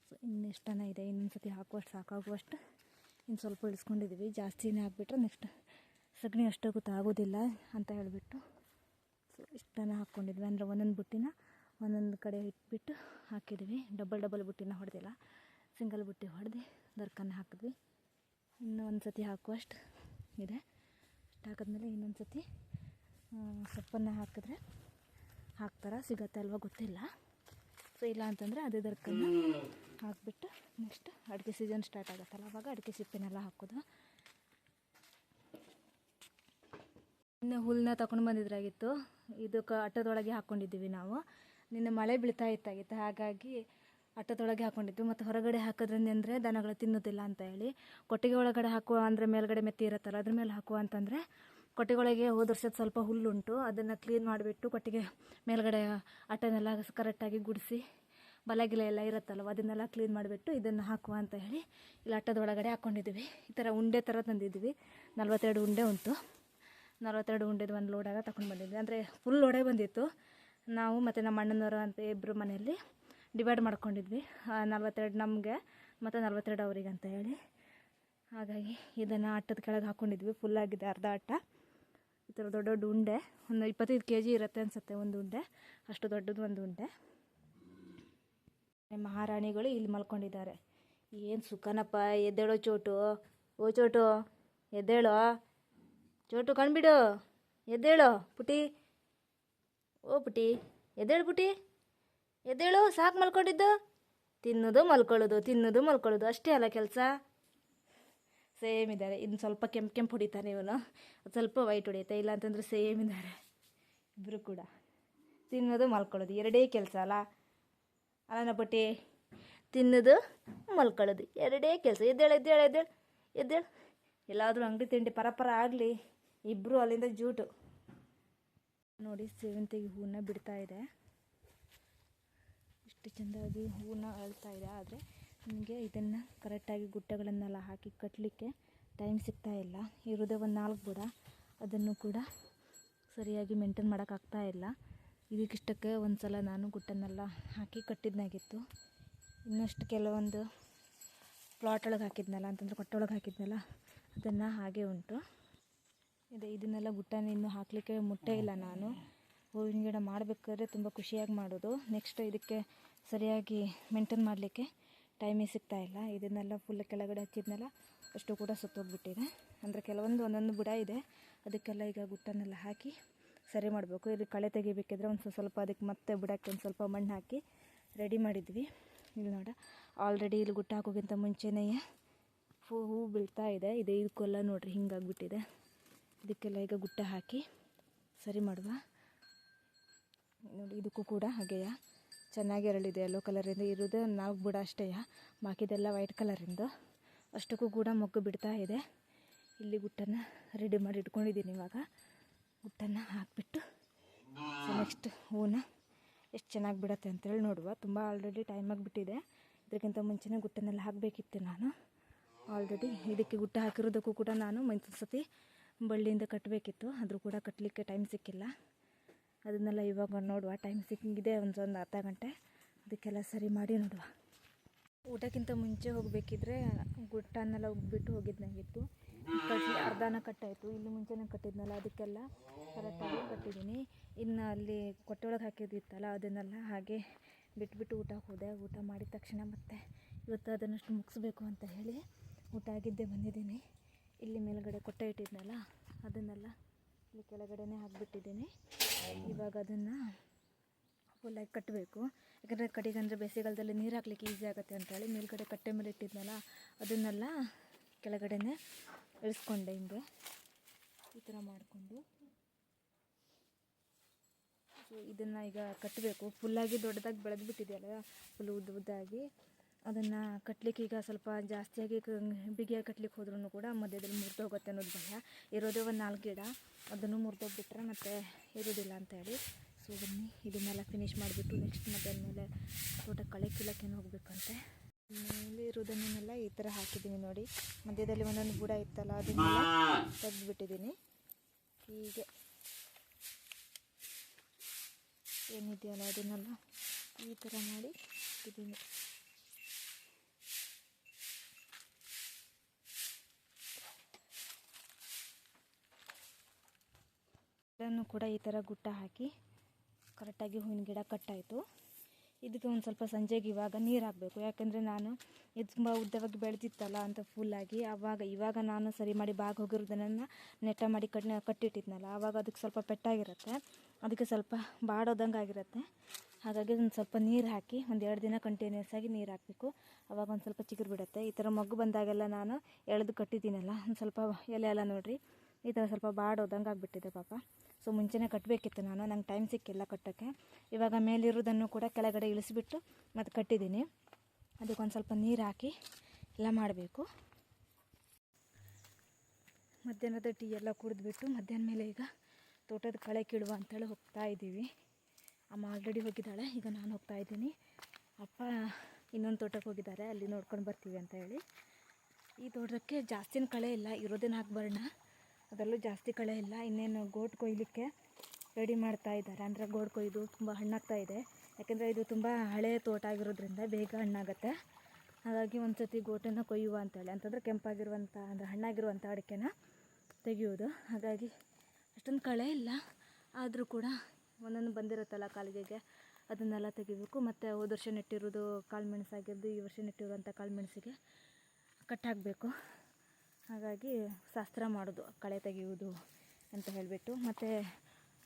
ಸೊ ಇನ್ನೆಷ್ಟನ ಇದೆ, ಇನ್ನೊಂದು ಸತಿ ಹಾಕುವಷ್ಟು ಸಾಕಾಗುವಷ್ಟು ಇನ್ನು ಸ್ವಲ್ಪ ಇಳಿಸ್ಕೊಂಡಿದ್ವಿ. ಜಾಸ್ತಿನೇ ಹಾಕ್ಬಿಟ್ರೆ ನೆಕ್ಸ್ಟ್ ಸಗಣಿ ಅಷ್ಟು ಗೊತ್ತಾಗೋದಿಲ್ಲ ಅಂತ ಹೇಳಿಬಿಟ್ಟು ಸೊ ಇಷ್ಟನ್ನು ಹಾಕ್ಕೊಂಡಿದ್ವಿ. ಅಂದರೆ ಒಂದೊಂದು ಬುಟ್ಟಿನ ಒಂದೊಂದು ಕಡೆ ಇಟ್ಬಿಟ್ಟು ಹಾಕಿದ್ವಿ. ಡಬಲ್ ಬುಟ್ಟಿನ ಹೊಡೆದಿಲ್ಲ, ಸಿಂಗಲ್ ಬುಟ್ಟಿ ಹೊಡೆದು ದರ್ಕನ್ನು ಹಾಕಿದ್ವಿ. ಇನ್ನೂ ಒಂದು ಸತಿ ಹಾಕುವಷ್ಟು ಇದೆ. ಅಷ್ಟು ಹಾಕಿದ್ಮೇಲೆ ಇನ್ನೊಂದು ಸತಿ ಸೊಪ್ಪನ್ನು ಹಾಕಿದ್ರೆ ಹಾಕ್ತಾರ ಸಿಗತ್ತೆ ಅಲ್ವ ಗೊತ್ತಿಲ್ಲ. ಸೊ ಇಲ್ಲ ಅಂತಂದರೆ ಅದೇ ದರ್ಕನ್ನು ಹಾಕಿಬಿಟ್ಟು ನೆಕ್ಸ್ಟ್ ಅಡಿಕೆ ಸೀಸನ್ ಸ್ಟಾರ್ಟ್ ಆಗುತ್ತಲ್ಲ ಆವಾಗ ಅಡಿಕೆ ಸಿಪ್ಪೆನೆಲ್ಲ ಹಾಕೋದು. ಇನ್ನು ಹುಲ್ಲನ್ನ ತಗೊಂಡು ಬಂದಿದ್ರಾಗಿತ್ತು, ಇದಕ್ಕೆ ಅಟ್ಟದೊಳಗೆ ಹಾಕ್ಕೊಂಡಿದ್ದೀವಿ ನಾವು. ನಿನ್ನೆ ಮಳೆ ಬೀಳ್ತಾ ಇತ್ತಾಗಿತ್ತು, ಹಾಗಾಗಿ ಅಟ್ಟದೊಳಗೆ ಹಾಕ್ಕೊಂಡಿದ್ವಿ. ಮತ್ತು ಹೊರಗಡೆ ಹಾಕೋದ್ರಿಂದ ಅಂದರೆ ದನಗಳು ತಿನ್ನೋದಿಲ್ಲ ಅಂತ ಹೇಳಿ ಕೊಟ್ಟಿಗೆ ಒಳಗಡೆ ಹಾಕುವ ಅಂದರೆ ಮೇಲ್ಗಡೆ ಮೆತ್ತಿ ಇರುತ್ತಲ್ಲ ಅದ್ರ ಮೇಲೆ ಹಾಕುವ ಅಂತಂದರೆ ಕೊಟ್ಟಿಗೆಯೊಳಗೆ ಹೋದ ವರ್ಷದ ಸ್ವಲ್ಪ ಹುಲ್ಲುಂಟು, ಅದನ್ನು ಕ್ಲೀನ್ ಮಾಡಿಬಿಟ್ಟು ಕೊಟ್ಟಿಗೆ ಮೇಲ್ಗಡೆ ಅಟ್ಟನೆಲ್ಲ ಕರೆಕ್ಟಾಗಿ ಗುಡಿಸಿ ಬಲಗಿಲೆ ಎಲ್ಲ ಇರುತ್ತಲ್ವ ಅದನ್ನೆಲ್ಲ ಕ್ಲೀನ್ ಮಾಡಿಬಿಟ್ಟು ಇದನ್ನು ಹಾಕುವ ಅಂತ ಹೇಳಿ ಇಲ್ಲಿ ಅಟ್ಟದೊಳಗಡೆ ಹಾಕ್ಕೊಂಡಿದ್ವಿ. ಈ ಥರ ಉಂಡೆ ಥರ ತಂದಿದ್ವಿ. 42 ಉಂಡೆ ಉಂಟು. 42 ಉಂಡೆದು ಒಂದು ಲೋಡಾಗ ತಗೊಂಡು ಬಂದಿದ್ವಿ. ಅಂದರೆ ಫುಲ್ ಲೋಡೇ ಬಂದಿತ್ತು. ನಾವು ಮತ್ತು ನಮ್ಮ ಅಣ್ಣನವರು ಅಂತ ಇಬ್ಬರು ಮನೆಯಲ್ಲಿ ಡಿವೈಡ್ ಮಾಡ್ಕೊಂಡಿದ್ವಿ. 42 ನಮಗೆ ಮತ್ತು 42 ಅವರಿಗೆ ಅಂತ ಹೇಳಿ. ಹಾಗಾಗಿ ಇದನ್ನು ಅಟ್ಟದ ಕೆಳಗೆ ಹಾಕ್ಕೊಂಡಿದ್ವಿ. ಫುಲ್ಲಾಗಿದೆ ಅರ್ಧ ಅಟ್ಟ. ಈ ಥರ ದೊಡ್ಡ ದೊಡ್ಡ ಉಂಡೆ, ಒಂದು 25 kg ಇರುತ್ತೆ ಅನಿಸುತ್ತೆ ಒಂದು ಉಂಡೆ, ಅಷ್ಟು ದೊಡ್ಡದು ಒಂದು ಉಂಡೆ. ಮಹಾರಾಣಿಗಳು ಇಲ್ಲಿ ಮಲ್ಕೊಂಡಿದ್ದಾರೆ. ಏನು ಸುಖನಪ್ಪ, ಎದ್ದೇಳೋ ಚೋಟು, ಓ ಚೋಟು ಎದ್ದೇಳೋ, ಚೋಟು ಕಣ್ಬಿಡು, ಎದ್ದೇಳೋ ಪುಟಿ, ಓ ಪುಟಿ ಎದ್ದೇಳು, ಪುಟಿ ಎದ್ದೇಳು, ಸಾಕು ಮಲ್ಕೊಂಡಿದ್ದು. ತಿನ್ನೋದು ಮಲ್ಕೊಳ್ಳೋದು ಅಷ್ಟೇ ಅಲ್ಲ ಕೆಲಸ. ಸೇಮ್ ಇದ್ದಾರೆ. ಇನ್ನು ಸ್ವಲ್ಪ ಕೆಂಪು ಹೊಡಿತಾನೆ ಇವನು, ಸ್ವಲ್ಪ ವೈಟ್ ಹೊಡಿಯುತ್ತೆ, ಇಲ್ಲ ಅಂತಂದರೆ ಸೇಮ್ ಇದ್ದಾರೆ ಇಬ್ಬರು ಕೂಡ. ತಿನ್ನೋದು ಮಲ್ಕೊಳ್ಳೋದು ಎರಡೇ ಕೆಲಸ ಅಲ್ಲನ ಪಟ್ಟಿ, ತಿನ್ನೋದು ಮಲ್ಕೊಳ್ಳೋದು ಎರಡೇ ಕೆಲಸ. ಎದ್ದೇಳು. ಎಲ್ಲಾದರೂ ಅಂಗಡಿ ತಿಂಡಿ ಪರ ಆಗಲಿ, ಇಬ್ಬರು ಅಲ್ಲಿಂದ ಜೂಟು. ನೋಡಿ ಸೇವಂತಿಗೆ ಹೂವನ್ನ ಬಿಡ್ತಾ ಇದೆ, ಇಷ್ಟು ಚೆಂದಾಗಿ ಹೂವನ್ನ ಅಳ್ತಾ ಇದೆ. ಆದರೆ ನಿಮಗೆ ಇದನ್ನು ಕರೆಕ್ಟಾಗಿ ಗುಟ್ಟೆಗಳನ್ನೆಲ್ಲ ಹಾಕಿ ಕಟ್ಟಲಿಕ್ಕೆ ಟೈಮ್ ಸಿಗ್ತಾ ಇಲ್ಲ. ಇರೋದೇ ಒಂದು 4 ಬುಡ, ಅದನ್ನು ಕೂಡ ಸರಿಯಾಗಿ ಮೇಂಟೈನ್ ಮಾಡೋಕ್ಕಾಗ್ತಾ ಇಲ್ಲ. ಇದಕ್ಕಿಷ್ಟಕ್ಕೆ ಒಂದು ಸಲ ನಾನು ಗುಟ್ಟನ್ನೆಲ್ಲ ಹಾಕಿ ಕಟ್ಟಿದ್ನಾಗಿತ್ತು. ಇನ್ನಷ್ಟು ಕೆಲವೊಂದು ಪ್ಲಾಟ್ ಒಳಗೆ ಹಾಕಿದ್ನಲ್ಲ ಅಂತಂದರೆ ಕೊಟ್ಟೊಳಗೆ ಹಾಕಿದ್ನಲ್ಲ ಅದನ್ನು ಹಾಗೆ ಉಂಟು. ಇದನ್ನೆಲ್ಲ ಗುಟ್ಟನ ಇನ್ನೂ ಹಾಕಲಿಕ್ಕೆ ಮುಟ್ಟೇ ಇಲ್ಲ ನಾನು. ಹೂವಿನ ಗಿಡ ಮಾಡಬೇಕಾದ್ರೆ ತುಂಬ ಖುಷಿಯಾಗಿ ಮಾಡೋದು. ನೆಕ್ಸ್ಟ್ ಇದಕ್ಕೆ ಸರಿಯಾಗಿ ಮೇಂಟೈನ್ ಮಾಡಲಿಕ್ಕೆ ಟೈಮೇ ಸಿಗ್ತಾ ಇಲ್ಲ. ಇದನ್ನೆಲ್ಲ ಫುಲ್ ಕೆಳಗಡೆ ಹಚ್ಚಿದ್ನೆಲ್ಲ ಅಷ್ಟು ಕೂಡ ಸುತ್ತೋಗ್ಬಿಟ್ಟಿದೆ. ಅಂದರೆ ಕೆಲವೊಂದು ಒಂದೊಂದು ಬುಡ ಇದೆ, ಅದಕ್ಕೆಲ್ಲ ಈಗ ಗುಟ್ಟನ್ನೆಲ್ಲ ಹಾಕಿ ಸರಿ ಮಾಡಬೇಕು. ಇದು ಕಳೆ ತೆಗಿಬೇಕಿದ್ರೆ ಒಂದು ಸ್ವಲ್ಪ ಅದಕ್ಕೆ ಮತ್ತೆ ಬುಡಕ್ಕೆ ಒಂದು ಸ್ವಲ್ಪ ಮಣ್ಣು ಹಾಕಿ ರೆಡಿ ಮಾಡಿದ್ವಿ. ಇಲ್ಲಿ ನೋಡ ಆಲ್ರೆಡಿ ಇಲ್ಲಿ ಗುಟ್ಟ ಹಾಕೋಕ್ಕಿಂತ ಮುಂಚೆನೇ ಹೂವು ಬೀಳ್ತಾ ಇದೆ. ಇದಕ್ಕೆಲ್ಲ ನೋಡ್ರಿ ಹಿಂಗಾಗ್ಬಿಟ್ಟಿದೆ. ಇದಕ್ಕೆಲ್ಲ ಈಗ ಗುಟ್ಟ ಹಾಕಿ ಸರಿ ಮಾಡುವ. ನೋಡಿ ಇದಕ್ಕೂ ಕೂಡ ಹಾಗೆಯ ಚೆನ್ನಾಗಿ ಎರಳಿದೆ. ಯೆಲ್ಲೋ ಕಲರಿಂದ ಇರೋದು 4 ಬುಡ ಅಷ್ಟೇ, ಬಾಕಿದೆಲ್ಲ ವೈಟ್ ಕಲರಿಂದು. ಅಷ್ಟಕ್ಕೂ ಕೂಡ ಮೊಗ್ಗು ಬಿಡ್ತಾ ಇದೆ. ಇಲ್ಲಿ ಗುಟ್ಟನ್ನು ರೆಡಿ ಮಾಡಿ ಇಟ್ಕೊಂಡಿದ್ದೀನಿ ಇವಾಗ. ಗುಟ್ಟನ್ನು ಹಾಕಿಬಿಟ್ಟು ಸೊ ನೆಕ್ಸ್ಟ್ ಹೂನ ಎಷ್ಟು ಚೆನ್ನಾಗಿ ಬಿಡುತ್ತೆ ಅಂತೇಳಿ ನೋಡುವ. ತುಂಬ ಆಲ್ರೆಡಿ ಟೈಮ್ ಆಗಿಬಿಟ್ಟಿದೆ. ಇದಕ್ಕಿಂತ ಮುಂಚೆನೇ ಗುಟ್ಟನ್ನೆಲ್ಲ ಹಾಕಬೇಕಿತ್ತು ನಾನು. ಆಲ್ರೆಡಿ ಇದಕ್ಕೆ ಗುಟ್ಟ ಹಾಕಿರೋದಕ್ಕೂ ಕೂಡ ನಾನು ಮೈಸೂರು ಸತಿ ಬಳ್ಳಿಯಿಂದ ಕಟ್ಟಬೇಕಿತ್ತು, ಆದರೂ ಕೂಡ ಕಟ್ಟಲಿಕ್ಕೆ ಟೈಮ್ ಸಿಕ್ಕಿಲ್ಲ. ಅದನ್ನೆಲ್ಲ ಇವಾಗ ನೋಡುವ. ಟೈಮ್ ಸಿಕ್ಕಿದೆ ಒಂದು ಅರ್ಧ ಗಂಟೆ, ಅದಕ್ಕೆಲ್ಲ ಸರಿ ಮಾಡಿ ನೋಡುವ. ಊಟಕ್ಕಿಂತ ಮುಂಚೆ ಹೋಗಬೇಕಿದ್ರೆ ಗುಟ್ಟನ್ನೆಲ್ಲ ಉಗ್ಬಿಟ್ಟು ಹೋಗಿದ್ದಂಗಿತ್ತು. ಅರ್ಧನ ಕಟ್ಟಾಯಿತು. ಇಲ್ಲಿ ಮುಂಚೆನೇ ಕಟ್ಟಿದ್ನಲ್ಲ ಅದಕ್ಕೆಲ್ಲ ಕರೆಕ್ಟಾಗಿ ಕಟ್ಟಿದ್ದೀನಿ. ಇನ್ನು ಅಲ್ಲಿ ಕೊಟ್ಟೆ ಒಳಗೆ ಹಾಕಿದ್ದಿತ್ತಲ್ಲ ಅದನ್ನೆಲ್ಲ ಹಾಗೆ ಬಿಟ್ಬಿಟ್ಟು ಊಟಕ್ಕೆ ಹೋದೆ. ಊಟ ಮಾಡಿದ ತಕ್ಷಣ ಮತ್ತೆ ಇವತ್ತು ಅದನ್ನಷ್ಟು ಮುಗಿಸ್ಬೇಕು ಅಂತ ಹೇಳಿ ಊಟ ಆಗಿದ್ದೇ ಬಂದಿದ್ದೀನಿ. ಇಲ್ಲಿ ಮೇಲ್ಗಡೆ ಕೊಟ್ಟೆ ಇಟ್ಟಿದ್ನಲ್ಲ ಅದನ್ನೆಲ್ಲ ಇಲ್ಲಿ ಕೆಳಗಡೆನೇ ಹಾಕಿಬಿಟ್ಟಿದ್ದೀನಿ. ಇವಾಗ ಅದನ್ನು ಫುಲ್ಲಾಗಿ ಕಟ್ಟಬೇಕು. ಯಾಕಂದರೆ ಕಡೆಗಂದರೆ ಬೇಸಿಗೆಗಾಲದಲ್ಲಿ ನೀರು ಹಾಕ್ಲಿಕ್ಕೆ ಈಸಿ ಆಗುತ್ತೆ ಅಂತೇಳಿ ಮೇಲ್ಗಡೆ ಕಟ್ಟೆ ಮೇಲೆ ಇಟ್ಟಿದ್ನಲ್ಲ ಅದನ್ನೆಲ್ಲ ಕೆಳಗಡೆನೇ ಇಳಿಸ್ಕೊಂಡೆ. ಹಿಂಗೆ ಈ ಥರ ಮಾಡಿಕೊಂಡು ಸೊ ಇದನ್ನು ಈಗ ಕಟ್ಟಬೇಕು. ಫುಲ್ಲಾಗಿ ದೊಡ್ಡದಾಗಿ ಬೆಳೆದ್ಬಿಟ್ಟಿದೆಯಲ್ಲ, ಫುಲ್ ಉದ್ದಾಗಿ ಅದನ್ನು ಕಟ್ಟಲಿಕ್ಕೆ ಈಗ ಸ್ವಲ್ಪ ಜಾಸ್ತಿಯಾಗಿ ಬಿಗಿಯಾಗಿ ಕಟ್ಲಿಕ್ಕೆ ಹೋದ್ರೂ ಕೂಡ ಮಧ್ಯದಲ್ಲಿ ಮುರಿದು ಹೋಗುತ್ತೆ ಅನ್ನೋದು ಭಯ. ಇರೋದೇ ಒಂದು 4 ಗಿಡ, ಅದನ್ನು ಮುರಿದೋಗ್ಬಿಟ್ರೆ ಮತ್ತೆ ಇರೋದಿಲ್ಲ ಅಂತೇಳಿ. ಸೊ ಬನ್ನಿ ಇದನ್ನೆಲ್ಲ ಫಿನಿಷ್ ಮಾಡಿಬಿಟ್ಟು ನೆಕ್ಸ್ಟ್ ಮಧ್ಯಾಹ್ನ ಮೇಲೆ ತೋಟ ಕಳೆ ಕೀಳಕ್ಕೇನು ಹೋಗಬೇಕಂತೆ. ಮೇಲೆ ಇರೋದನ್ನೆಲ್ಲ ಈ ಥರ ಹಾಕಿದ್ದೀನಿ ನೋಡಿ. ಮಧ್ಯದಲ್ಲಿ ಒಂದೊಂದು ಬುಡ ಇತ್ತಲ್ಲ ಅದನ್ನೆಲ್ಲ ತೆಗೆದುಬಿಟ್ಟಿದ್ದೀನಿ. ಹೀಗೆ ಏನಿದೆಯಲ್ಲ ಅದನ್ನೆಲ್ಲ ಈ ಥರ ಮಾಡಿ ಇದ್ದೀನಿ. ಇದನ್ನು ಕೂಡ ಈ ಥರ ಗುಟ್ಟ ಹಾಕಿ ಕರೆಕ್ಟಾಗಿ ಹೂವಿನ ಗಿಡ ಕಟ್ಟಾಯಿತು. ಇದಕ್ಕೆ ಒಂದು ಸ್ವಲ್ಪ ಸಂಜೆಗೆ ಇವಾಗ ನೀರು ಹಾಕಬೇಕು. ಯಾಕೆಂದರೆ ನಾನು ಇದು ತುಂಬ ಉದ್ದವಾಗಿ ಬೆಳೆದಿತ್ತಲ್ಲ ಅಂತ ಫುಲ್ಲಾಗಿ ಇವಾಗ ನಾನು ಸರಿ ಮಾಡಿ ಹೋಗಿರೋದನ್ನು ನೆಟ್ಟ ಮಾಡಿ ಕಟ್ಟಿಟ್ಟಿದ್ನಲ್ಲ ಆವಾಗ ಅದಕ್ಕೆ ಸ್ವಲ್ಪ ಪೆಟ್ಟಾಗಿರುತ್ತೆ, ಅದಕ್ಕೆ ಸ್ವಲ್ಪ ಬಾಡೋದಂಗೆ ಆಗಿರುತ್ತೆ. ಹಾಗಾಗಿ ಒಂದು ಸ್ವಲ್ಪ ನೀರು ಹಾಕಿ ಒಂದು 2 ದಿನ ಕಂಟಿನ್ಯೂಸ್ ಆಗಿ ನೀರು ಹಾಕಬೇಕು. ಆವಾಗ ಒಂದು ಸ್ವಲ್ಪ ಚಿಗುರು ಬಿಡುತ್ತೆ. ಈ ಥರ ಮಗ್ಗು ಬಂದಾಗೆಲ್ಲ ನಾನು ಎಳೆದು ಕಟ್ಟಿದ್ದೀನಲ್ಲ ಒಂದು ಸ್ವಲ್ಪ ಎಲೆ ಎಲ್ಲ ನೋಡಿರಿ ಈ ಥರ ಸ್ವಲ್ಪ ಬಾಡೋದಂಗೆ ಆಗಿಬಿಟ್ಟಿದೆ ಪಾಪ. ಸೊ ಮುಂಚೆನೇ ಕಟ್ಟಬೇಕಿತ್ತು ನಾನು, ನಂಗೆ ಟೈಮ್ ಸಿಕ್ಕಿಲ್ಲ ಕಟ್ಟೋಕ್ಕೆ. ಇವಾಗ ಮೇಲಿರೋದನ್ನು ಕೂಡ ಕೆಳಗಡೆ ಇಳಿಸಿಬಿಟ್ಟು ಮತ್ತು ಕಟ್ಟಿದ್ದೀನಿ. ಅದಕ್ಕೊಂದು ಸ್ವಲ್ಪ ನೀರು ಹಾಕಿ ಎಲ್ಲ ಮಾಡಬೇಕು. ಮಧ್ಯಾಹ್ನದ ಟೀ ಎಲ್ಲ ಕುಡಿದ್ಬಿಟ್ಟು ಮಧ್ಯಾಹ್ನ ಮೇಲೆ ಈಗ ತೋಟದ ಕಳೆ ಕೀಳುವ ಅಂತೇಳಿ ಹೋಗ್ತಾ ಇದ್ದೀವಿ. ಅಮ್ಮ ಆಲ್ರೆಡಿ ಹೋಗಿದ್ದಾಳೆ, ಈಗ ನಾನು ಹೋಗ್ತಾ ಇದ್ದೀನಿ. ಅಪ್ಪ ಇನ್ನೊಂದು ತೋಟಕ್ಕೆ ಹೋಗಿದ್ದಾರೆ, ಅಲ್ಲಿ ನೋಡ್ಕೊಂಡು ಬರ್ತೀವಿ ಅಂತ ಹೇಳಿ. ಈ ತೋಟಕ್ಕೆ ಜಾಸ್ತಿನ ಕಳೆ ಇಲ್ಲ, ಇರೋದನ್ನ ಹಾಕ್ಬರೋಣ, ಅದರಲ್ಲೂ ಜಾಸ್ತಿ ಕಳೆ ಇಲ್ಲ. ಇನ್ನೇನು ಗೋಟ್ ಕೊಯ್ಲಿಕ್ಕೆ ರೆಡಿ ಮಾಡ್ತಾ ಇದ್ದಾರೆ. ಅಂದರೆ ಗೋಟ್ ಕೊಯ್ದು ತುಂಬ ಹಣ್ಣಾಗ್ತಾ ಇದೆ. ಯಾಕೆಂದರೆ ಇದು ತುಂಬ ಹಳೆಯ ತೋಟ ಆಗಿರೋದ್ರಿಂದ ಬೇಗ ಹಣ್ಣಾಗುತ್ತೆ. ಹಾಗಾಗಿ ಒಂದು ಸತಿ ಗೋಟನ್ನು ಕೊಯ್ಯುವ ಅಂತೇಳಿ, ಅಂತಂದರೆ ಕೆಂಪಾಗಿರುವಂಥ ಅಂದರೆ ಹಣ್ಣಾಗಿರುವಂಥ ಅಡಿಕೆನ ತೆಗೆಯೋದು. ಹಾಗಾಗಿ ಅಷ್ಟೊಂದು ಕಳೆ ಇಲ್ಲ, ಆದರೂ ಕೂಡ ಒಂದೊಂದು ಬಂದಿರುತ್ತಲ್ಲ ಕಾಲಿಗೆಗೆ ಅದನ್ನೆಲ್ಲ ತೆಗಿಬೇಕು. ಮತ್ತು ಹೋದ ವರ್ಷ ನೆಟ್ಟಿರೋದು ಕಾಳು ಮೆಣಸಾಗಿದ್ದು ಈ ವರ್ಷ ನೆಟ್ಟಿರುವಂಥ ಕಾಳು ಮೆಣಸಿಗೆ ಕಟ್ಟಾಕಬೇಕು. ಹಾಗಾಗಿ ಶಾಸ್ತ್ರ ಮಾಡೋದು ಕಳೆ ತೆಗೆಯುವುದು ಅಂತ ಹೇಳಿಬಿಟ್ಟು. ಮತ್ತು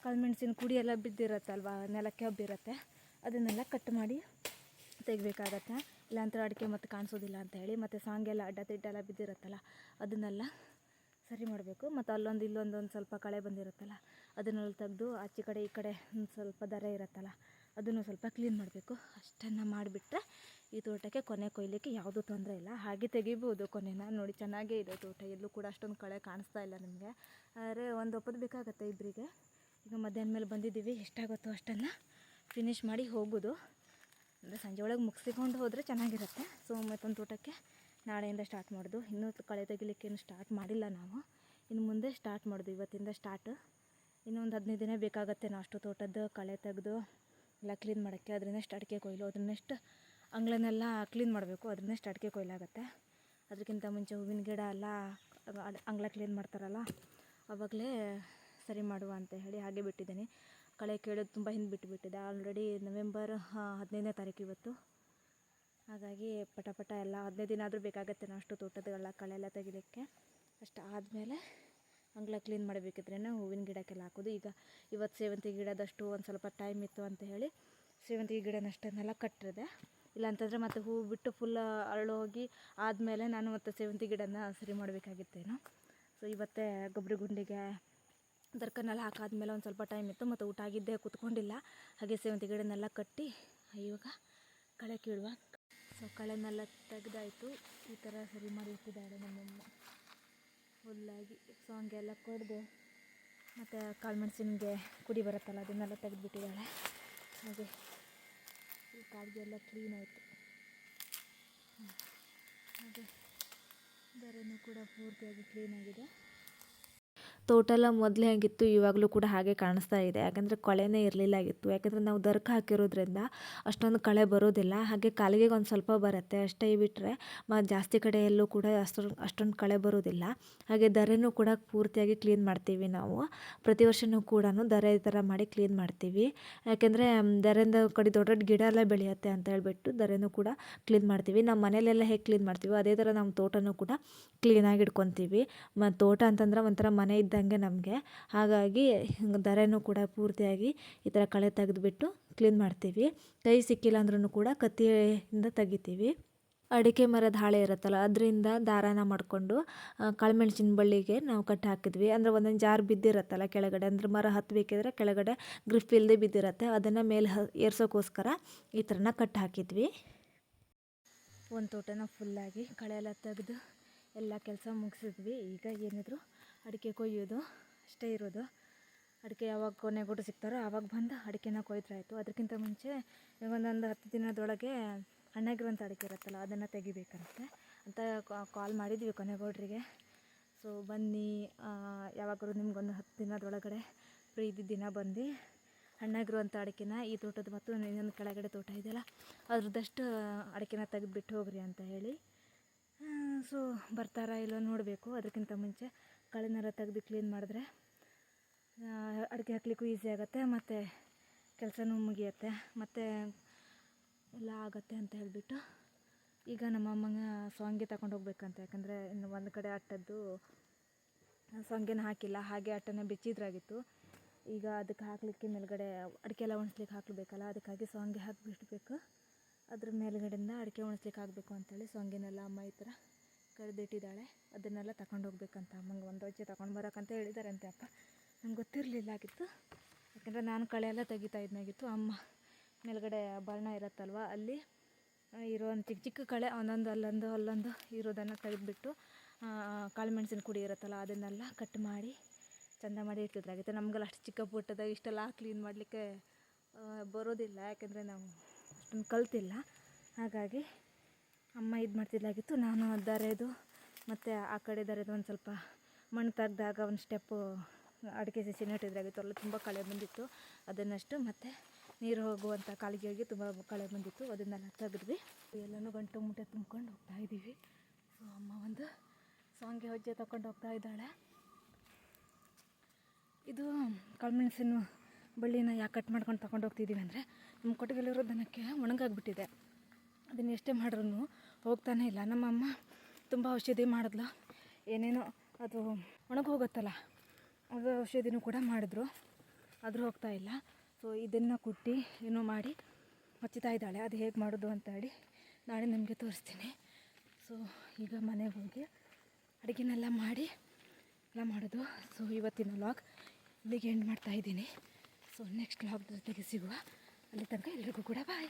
ಕಾಳುಮೆಣಸಿನ ಕುಡಿ ಎಲ್ಲ ಬಿದ್ದಿರುತ್ತಲ್ವ, ನೆಲಕ್ಕೆ ಹಬ್ಬಿರುತ್ತೆ, ಅದನ್ನೆಲ್ಲ ಕಟ್ ಮಾಡಿ ತೆಗಿಬೇಕಾಗತ್ತೆ. ಇಲ್ಲಾಂತರ ಅಡಿಕೆ ಮತ್ತು ಕಾಣಿಸೋದಿಲ್ಲ ಅಂತ ಹೇಳಿ. ಮತ್ತು ಸಾಂಗೆಲ್ಲ ಅಡ್ಡ ತಿಡ್ಡೆಲ್ಲ ಬಿದ್ದಿರುತ್ತಲ್ಲ ಅದನ್ನೆಲ್ಲ ಸರಿ ಮಾಡಬೇಕು. ಮತ್ತು ಅಲ್ಲೊಂದು ಇಲ್ಲೊಂದು ಸ್ವಲ್ಪ ಕಳೆ ಬಂದಿರುತ್ತಲ್ಲ ಅದನ್ನೆಲ್ಲ ತೆಗೆದು ಆಚೆ ಕಡೆ ಈ ಕಡೆ ಒಂದು ಸ್ವಲ್ಪ ದರೆ ಇರುತ್ತಲ್ಲ ಅದನ್ನು ಸ್ವಲ್ಪ ಕ್ಲೀನ್ ಮಾಡಬೇಕು. ಅಷ್ಟನ್ನು ಮಾಡಿಬಿಟ್ರೆ ಈ ತೋಟಕ್ಕೆ ಕೊನೆ ಕೊಯ್ಲಿಕ್ಕೆ ಯಾವುದೂ ತೊಂದರೆ ಇಲ್ಲ. ಹಾಗೆ ತೆಗಿಬೋದು ಕೊನೆನ. ನೋಡಿ ಚೆನ್ನಾಗೇ ಇದೆ ತೋಟ, ಎಲ್ಲೂ ಕೂಡ ಅಷ್ಟೊಂದು ಕಳೆ ಕಾಣಿಸ್ತಾ ಇಲ್ಲ ನಿಮಗೆ. ಆದರೆ ಒಂದು ಒಪ್ಪದು ಬೇಕಾಗತ್ತೆ ಇಬ್ಬರಿಗೆ. ಈಗ ಮಧ್ಯಾಹ್ನ ಮೇಲೆ ಬಂದಿದ್ದೀವಿ, ಎಷ್ಟಾಗುತ್ತೋ ಅಷ್ಟನ್ನು ಫಿನಿಷ್ ಮಾಡಿ ಹೋಗೋದು. ಅಂದರೆ ಸಂಜೆ ಒಳಗೆ ಮುಗಿಸ್ಕೊಂಡು ಹೋದರೆ ಚೆನ್ನಾಗಿರುತ್ತೆ. ಸೊ ಮತ್ತೊಂದು ತೋಟಕ್ಕೆ ನಾಳೆಯಿಂದ ಸ್ಟಾರ್ಟ್ ಮಾಡೋದು. ಇನ್ನೂ ಕಳೆ ತೆಗಿಲಿಕ್ಕೇನು ಸ್ಟಾರ್ಟ್ ಮಾಡಿಲ್ಲ ನಾವು, ಇನ್ನು ಮುಂದೆ ಸ್ಟಾರ್ಟ್ ಮಾಡೋದು. ಇವತ್ತಿಂದ ಸ್ಟಾರ್ಟ್. ಇನ್ನೊಂದು 15 ದಿನ ಬೇಕಾಗುತ್ತೆ ನಾವು ಅಷ್ಟು ತೋಟದ್ದು ಕಳೆ ತೆಗೆದು ಎಲ್ಲ ಕ್ಲೀನ್ ಮಾಡೋಕ್ಕೆ. ಅದ್ರ ನೆಕ್ಸ್ಟ್ ಅಡಿಕೆ ಕೊಯ್ಲು, ಅದ್ರ ನೆಕ್ಸ್ಟ್ ಅಂಗಳನ್ನೆಲ್ಲ ಕ್ಲೀನ್ ಮಾಡಬೇಕು. ಅದ್ರ ನೆಕ್ಸ್ಟ್ ಅಡಿಕೆ ಕೊಯ್ಲಾಗುತ್ತೆ. ಅದಕ್ಕಿಂತ ಮುಂಚೆ ಹೂವಿನ ಗಿಡ ಎಲ್ಲ ಅಂಗಳ ಕ್ಲೀನ್ ಮಾಡ್ತಾರಲ್ಲ ಆವಾಗಲೇ ಸರಿ ಮಾಡುವ ಅಂತ ಹೇಳಿ ಹಾಗೆ ಬಿಟ್ಟಿದ್ದೀನಿ. ಕಳೆ ಕೀಳೋದು ತುಂಬ ಹಿಂದೆ ಬಿಟ್ಟಿದೆ. ಆಲ್ರೆಡಿ ನವೆಂಬರ್ 15ನೇ ತಾರೀಕು ಇವತ್ತು. ಹಾಗಾಗಿ ಪಟ ಎಲ್ಲ 15 ದಿನ ಆದರೂ ಬೇಕಾಗುತ್ತೆ ನಾವು ಅಷ್ಟು ತೋಟದಲ್ಲ ಕಳೆ ಎಲ್ಲ ತೆಗಿಲಿಕ್ಕೆ. ಅಷ್ಟು ಆದಮೇಲೆ ಅಂಗಳ ಕ್ಲೀನ್ ಮಾಡಬೇಕಿದ್ರೆ ಹೂವಿನ ಗಿಡಕ್ಕೆಲ್ಲ ಹಾಕೋದು. ಈಗ ಇವತ್ತು ಸೇವಂತಿಗೆ ಗಿಡದಷ್ಟು ಒಂದು ಸ್ವಲ್ಪ ಟೈಮ್ ಇತ್ತು ಅಂತ ಹೇಳಿ ಸೇವಂತಿಗೆ ಗಿಡನಷ್ಟನ್ನೆಲ್ಲ ಕಟ್ಟಿದೆ. ಇಲ್ಲಾಂತಂದರೆ ಮತ್ತು ಹೂವು ಬಿಟ್ಟು ಫುಲ್ ಅರಳೋಗಿ ಆದಮೇಲೆ ನಾನು ಮತ್ತು ಸೇವಂತಿಗೆ ಗಿಡನ ಸರಿ ಮಾಡಬೇಕಾಗಿತ್ತೇನೋ. ಸೊ ಇವತ್ತೇ ಗೊಬ್ಬರ ಗುಂಡಿಗೆ ದರ್ಕನೆಲ್ಲ ಹಾಕಾದ್ಮೇಲೆ ಒಂದು ಸ್ವಲ್ಪ ಟೈಮ್ ಇತ್ತು, ಮತ್ತು ಊಟ ಆಗಿದ್ದೇ ಕೂತ್ಕೊಂಡಿಲ್ಲ. ಹಾಗೆ ಸೇವಂತಿಗೆ ಗಿಡನೆಲ್ಲ ಕಟ್ಟಿ ಇವಾಗ ಕಳೆ ಕೀಳುವ. ಸೊ ಕಳೆನೆಲ್ಲ ತೆಗೆದಾಯಿತು. ಈ ಥರ ಸರಿ ಮಾಡಿ ಇಟ್ಟಿದ್ದಾಳೆ ನಮ್ಮಮ್ಮ ಫುಲ್ಲಾಗಿ. ಸಾಂಗೆಲ್ಲ ಕೊಡದೆ ಮತ್ತು ಕಾಳುಮೆಣಸಿನ್ಗೆ ಕುಡಿ ಬರುತ್ತಲ್ಲ ಅದನ್ನೆಲ್ಲ ತೆಗೆದುಬಿಟ್ಟಿದ್ದಾಳೆ. ಹಾಗೆ ಈ ಕಾಡಿಗೆ ಎಲ್ಲ ಕ್ಲೀನ್ ಆಯಿತು. ಹಾಗೆ ದಾರಿನೂ ಕೂಡ ಪೂರ್ತಿಯಾಗಿ ಕ್ಲೀನಾಗಿದೆ. ತೋಟೆಲ್ಲ ಮೊದಲೇ ಹೇಗಿತ್ತು ಇವಾಗಲೂ ಕೂಡ ಹಾಗೆ ಕಾಣಿಸ್ತಾ ಇದೆ. ಯಾಕಂದರೆ ಕಳೆನೇ ಇರಲಿಲ್ಲಾಗಿತ್ತು. ಯಾಕಂದರೆ ನಾವು ದರ್ಕ ಹಾಕಿರೋದ್ರಿಂದ ಅಷ್ಟೊಂದು ಕಳೆ ಬರೋದಿಲ್ಲ. ಹಾಗೆ ಕಾಲಿಗೆ ಒಂದು ಸ್ವಲ್ಪ ಬರುತ್ತೆ ಅಷ್ಟೇ ಬಿಟ್ಟರೆ ಜಾಸ್ತಿ ಕಡೆಯಲ್ಲೂ ಕೂಡ ಅಷ್ಟೊಂದು ಕಳೆ ಬರೋದಿಲ್ಲ. ಹಾಗೆ ಧರೆನೂ ಕೂಡ ಪೂರ್ತಿಯಾಗಿ ಕ್ಲೀನ್ ಮಾಡ್ತೀವಿ ನಾವು. ಪ್ರತಿ ವರ್ಷವೂ ಕೂಡ ಧರೆ ಈ ಥರ ಮಾಡಿ ಕ್ಲೀನ್ ಮಾಡ್ತೀವಿ. ಯಾಕೆಂದರೆ ಧರೆಯಿಂದ ಕಡೆ ದೊಡ್ಡ ದೊಡ್ಡ ಗಿಡ ಎಲ್ಲ ಬೆಳೆಯುತ್ತೆ ಅಂತ ಹೇಳ್ಬಿಟ್ಟು ಧರೆನೂ ಕೂಡ ಕ್ಲೀನ್ ಮಾಡ್ತೀವಿ. ನಮ್ಮ ಮನೇಲೆಲ್ಲ ಹೇಗೆ ಕ್ಲೀನ್ ಮಾಡ್ತೀವೋ ಅದೇ ಥರ ನಮ್ಮ ತೋಟನೂ ಕೂಡ ಕ್ಲೀನಾಗಿ ಇಟ್ಕೊತೀವಿ. ತೋಟ ಅಂತಂದ್ರೆ ಒಂಥರ ಮನೆ ಇದ್ದಂಗೆ ನಮಗೆ. ಹಾಗಾಗಿ ಧರೆನೂ ಕೂಡ ಪೂರ್ತಿಯಾಗಿ ಈ ಥರ ಕಳೆ ತೆಗೆದುಬಿಟ್ಟು ಕ್ಲೀನ್ ಮಾಡ್ತೀವಿ. ಕೈ ಸಿಕ್ಕಿಲ್ಲ ಅಂದ್ರೂ ಕೂಡ ಕತ್ತಿಯಿಂದ ತೆಗಿತೀವಿ. ಅಡಿಕೆ ಮರದ ಹಾಳೆ ಇರುತ್ತಲ್ಲ ಅದರಿಂದ ದಾರಾನ ಮಾಡಿಕೊಂಡು ಕಾಳುಮೆಣಸಿನ ಬಳ್ಳಿಗೆ ನಾವು ಕಟ್ಟಿ ಹಾಕಿದ್ವಿ. ಅಂದರೆ ಒಂದೊಂದು ಜಾರ್ ಬಿದ್ದಿರುತ್ತಲ್ಲ ಕೆಳಗಡೆ, ಅಂದರೆ ಮರ ಹತ್ತಬೇಕಿದ್ರೆ ಕೆಳಗಡೆ ಗ್ರಿಪ್ ಇಲ್ಲದೆ ಬಿದ್ದಿರುತ್ತೆ, ಅದನ್ನು ಮೇಲೆ ಏರ್ಸೋಕ್ಕೋಸ್ಕರ ಈ ಥರನ ಕಟ್ಟಿ ಹಾಕಿದ್ವಿ. ಒಂದು ತೋಟನ ಫುಲ್ಲಾಗಿ ಕಳೆ ಎಲ್ಲ ತೆಗೆದು ಎಲ್ಲ ಕೆಲಸ ಮುಗಿಸಿದ್ವಿ. ಈಗ ಏನಿದ್ರು ಅಡಿಕೆ ಕೊಯ್ಯೋದು ಅಷ್ಟೇ ಇರೋದು. ಅಡಿಕೆ ಯಾವಾಗ ಕೊನೆಗೊಟ್ಟು ಸಿಗ್ತಾರೋ ಆವಾಗ ಬಂದು ಅಡಿಕೆನ ಕೊಯ್ದ್ರಾಯ್ತು. ಅದಕ್ಕಿಂತ ಮುಂಚೆ ಒಂದೊಂದು 10 ದಿನದೊಳಗೆ ಹಣ್ಣಾಗಿರುವಂಥ ಅಡಿಕೆ ಇರುತ್ತಲ್ಲ ಅದನ್ನು ತೆಗಿಬೇಕಂತೆ ಅಂತ ಕಾಲ್ ಮಾಡಿದ್ವಿ ಕೊನೆಗೋಡ್ರಿಗೆ. ಸೊ ಬನ್ನಿ, ಯಾವಾಗಾದ್ರು ನಿಮ್ಗೊಂದು 10 ದಿನದೊಳಗಡೆ ಫ್ರೀ ಇದ್ದಿದ್ದ ದಿನ ಬಂದು ಹಣ್ಣಾಗಿರುವಂಥ ಅಡಿಕೆನ ಈ ತೋಟದ ಮತ್ತು ಇನ್ನೊಂದು ಕೆಳಗಡೆ ತೋಟ ಇದೆಯಲ್ಲ ಅದ್ರದ್ದಷ್ಟು ಅಡಿಕೆನ ತೆಗೆದುಬಿಟ್ಟು ಹೋಗ್ರಿ ಅಂತ ಹೇಳಿ. ಸೊ ಬರ್ತಾರಾ ಇಲ್ಲೋ ನೋಡಬೇಕು. ಅದಕ್ಕಿಂತ ಮುಂಚೆ ಕಳೆನೆಲ್ಲ ತೆಗೆದು ಕ್ಲೀನ್ ಮಾಡಿದ್ರೆ ಅಡಿಕೆ ಹಾಕ್ಲಿಕ್ಕೂ ಈಸಿ ಆಗುತ್ತೆ, ಮತ್ತು ಕೆಲಸನೂ ಮುಗಿಯುತ್ತೆ, ಮತ್ತು ಎಲ್ಲ ಆಗುತ್ತೆ ಅಂತ ಹೇಳಿಬಿಟ್ಟು ಈಗ ನಮ್ಮ ಅಮ್ಮಂಗ ಸೊಂಗೆ ತಗೊಂಡು ಹೋಗ್ಬೇಕಂತ. ಯಾಕಂದರೆ ಇನ್ನು ಒಂದು ಕಡೆ ಅಟ್ಟದ್ದು ಸೊಂಗೆನ ಹಾಕಿಲ್ಲ, ಹಾಗೆ ಅಟ್ಟನ ಬಿಚ್ಚಿದ್ರಾಗಿತ್ತು. ಈಗ ಅದಕ್ಕೆ ಹಾಕಲಿಕ್ಕೆ ಮೇಲ್ಗಡೆ ಅಡಿಕೆ ಎಲ್ಲ ಒಣಸ್ಲಿಕ್ಕೆ ಹಾಕಬೇಕಲ್ಲ, ಅದಕ್ಕಾಗಿ ಸೊಂಗೆ ಹಾಕಿಬಿಡ್ಬೇಕು. ಅದ್ರ ಮೇಲ್ಗಡೆಯಿಂದ ಅಡಿಕೆ ಒಣಸ್ಲಿಕ್ಕೆ ಹಾಕಬೇಕು ಅಂತೇಳಿ ಸೊಂಗೆನೆಲ್ಲ ಅಮ್ಮ ಈ ಥರ ಕರೆದಿಟ್ಟಿದ್ದಾಳೆ. ಅದನ್ನೆಲ್ಲ ತಗೊಂಡು ಹೋಗ್ಬೇಕಂತ. ಅಮ್ಮಂಗೆ ಒಂದು ವಜ್ಜೆ ತಗೊಂಡು ಬರೋಕ್ಕಂತ ಹೇಳಿದ್ದಾರೆ ಅಂತೆ ಅಪ್ಪ. ನಂಗೆ ಗೊತ್ತಿರಲಿಲ್ಲ ಆಗಿತ್ತು, ಯಾಕಂದರೆ ನಾನು ಕಳೆ ಎಲ್ಲ ತೆಗಿತಾ ಇದ್ನಾಗಿತ್ತು. ಅಮ್ಮ ಮೇಲ್ಗಡೆ ಬಣ್ಣ ಇರುತ್ತಲ್ವ ಅಲ್ಲಿ ಇರುವಂಥ ಚಿಕ್ಕ ಚಿಕ್ಕ ಕಳೆ ಒಂದೊಂದು ಅಲ್ಲೊಂದು ಇರೋದನ್ನು ತೆಗೆದುಬಿಟ್ಟು ಕಾಳುಮೆಣಸಿನ ಕುಡಿ ಇರುತ್ತಲ್ಲ ಅದನ್ನೆಲ್ಲ ಕಟ್ ಮಾಡಿ ಚೆಂದ ಮಾಡಿ ಇಟ್ಟಿದ್ರಾಗಿತ್ತು. ನಮಗೆಲ್ಲ ಅಷ್ಟು ಚಿಕ್ಕ ಪುಟ್ಟದಾಗ ಇಷ್ಟೆಲ್ಲ ಕ್ಲೀನ್ ಮಾಡಲಿಕ್ಕೆ ಬರೋದಿಲ್ಲ, ಯಾಕೆಂದರೆ ನಾವು ಅಷ್ಟೊಂದು ಕಲ್ತಿಲ್ಲ. ಹಾಗಾಗಿ ಅಮ್ಮ ಇದು ಮಾಡ್ತಿದ್ದಾಗಿತ್ತು. ನಾನು ದಾರೆದು ಮತ್ತು ಆ ಕಡೆ ದಾರೆದು ಒಂದು ಸ್ವಲ್ಪ ಮಣ್ಣು ತೆಗ್ದಾಗ ಒಂದು ಸ್ಟೆಪ್ಪು ಅಡಿಕೆ ಸಸಿ ನೆಟ್ಟಿದ್ರಾಗಿತ್ತು. ಅಲ್ಲ ತುಂಬ ಕಳೆ ಬಂದಿತ್ತು, ಅದನ್ನಷ್ಟು ಮತ್ತು ನೀರು ಹೋಗುವಂಥ ಕಾಲಿಗೆ ಹೋಗಿ ತುಂಬ ಕಳೆ ಬಂದಿತ್ತು, ಅದನ್ನೆಲ್ಲ ತೆಗೆದ್ವಿ. ಎಲ್ಲನೂ ಗಂಟು ಮುಟ್ಟೆ ತುಂಬ್ಕೊಂಡು ಹೋಗ್ತಾ ಇದ್ದೀವಿ. ಸೊ ಅಮ್ಮ ಒಂದು ಸೊಂಗೆ ಹೊಜ್ಜೆ ತಗೊಂಡು ಹೋಗ್ತಾ ಇದ್ದಾಳೆ. ಇದು ಕಾಳುಮೆಣಸಿನ ಬಳ್ಳಿನ ಯಾಕೆ ಕಟ್ ಮಾಡ್ಕೊಂಡು ತಗೊಂಡು ಹೋಗ್ತಿದ್ದೀವಿ ಅಂದರೆ ನಮ್ಮ ಕೊಟ್ಟಿಗೆಲಿರೋ ದನಕ್ಕೆ ಒಣಗಾಗ್ಬಿಟ್ಟಿದೆ. ಅದನ್ನು ಎಷ್ಟೇ ಮಾಡ್ರೂ ಹೋಗ್ತಾನೇ ಇಲ್ಲ. ನಮ್ಮಮ್ಮ ತುಂಬ ಔಷಧಿ ಮಾಡಿದ್ಲು, ಏನೇನೋ ಅದು ಒಣಗೋಗುತ್ತಲ್ಲ ಅದು ಔಷಧಿನೂ ಕೂಡ ಮಾಡಿದ್ರು, ಆದರೂ ಹೋಗ್ತಾ ಇಲ್ಲ. ಸೊ ಇದನ್ನು ಕುಟ್ಟಿ ಏನೋ ಮಾಡಿ ಹಚ್ಚುತ್ತಾ ಇದ್ದಾಳೆ. ಅದು ಹೇಗೆ ಮಾಡೋದು ಅಂತ ಹೇಳಿ ನಾಳೆ ನಿಮಗೆ ತೋರಿಸ್ತೀನಿ. ಸೊ ಈಗ ಮನೆಗೆ ಹೋಗಿ ಅಡುಗೆನೆಲ್ಲ ಮಾಡಿ ಎಲ್ಲ ಮಾಡೋದು. ಸೊ ಇವತ್ತಿನ ವ್ಲಾಗ್ ಇಲ್ಲಿಗೆ ಎಂಡ್ ಮಾಡ್ತಾಯಿದ್ದೀನಿ. ಸೊ ನೆಕ್ಸ್ಟ್ ವ್ಲಾಗ್ ಜೊತೆಗೆ ಸಿಗುವ. ಅಲ್ಲಿ ತನಕ ಎಲ್ರಿಗೂ ಕೂಡ ಬಾಯ್.